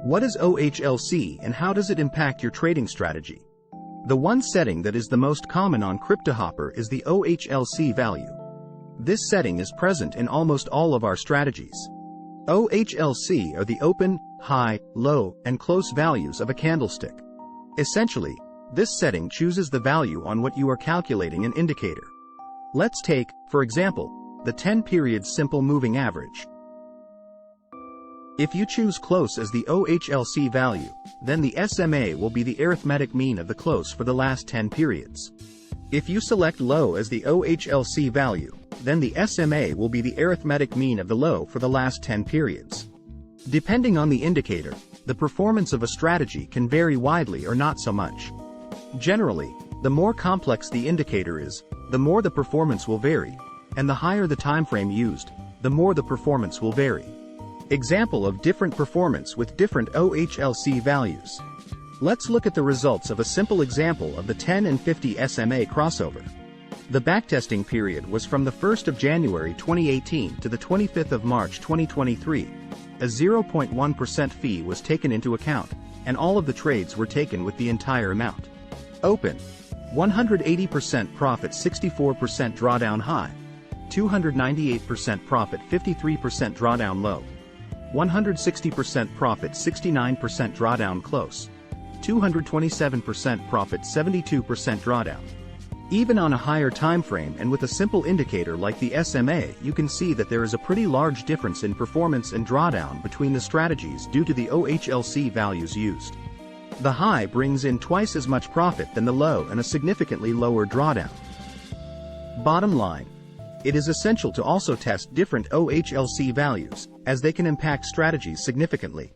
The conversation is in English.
What is OHLC and how does it impact your trading strategy? The one setting that is the most common on Cryptohopper is the OHLC value. This setting is present in almost all of our strategies. OHLC are the open, high, low, and close values of a candlestick. Essentially, this setting chooses the value on what you are calculating an indicator. Let's take, for example, the 10-period simple moving average. If you choose close as the OHLC value, then the SMA will be the arithmetic mean of the close for the last 10 periods. If you select low as the OHLC value, then the SMA will be the arithmetic mean of the low for the last 10 periods. Depending on the indicator, the performance of a strategy can vary widely or not so much. Generally, the more complex the indicator is, the more the performance will vary, and the higher the time frame used, the more the performance will vary. Example of different performance with different OHLC values. Let's look at the results of a simple example of the 10 and 50 SMA crossover. The backtesting period was from the 1st of January 2018 to the 25th of March 2023. A 0.1% fee was taken into account, and all of the trades were taken with the entire amount. Open. 180% profit, 64% drawdown high. 298% profit, 53% drawdown low. 160% profit, 69% drawdown close. 227% profit, 72% drawdown. Even on a higher time frame and with a simple indicator like the SMA, you can see that there is a pretty large difference in performance and drawdown between the strategies due to the OHLC values used. The high brings in twice as much profit than the low and a significantly lower drawdown. Bottom line. It is essential to also test different OHLC values, as they can impact strategies significantly.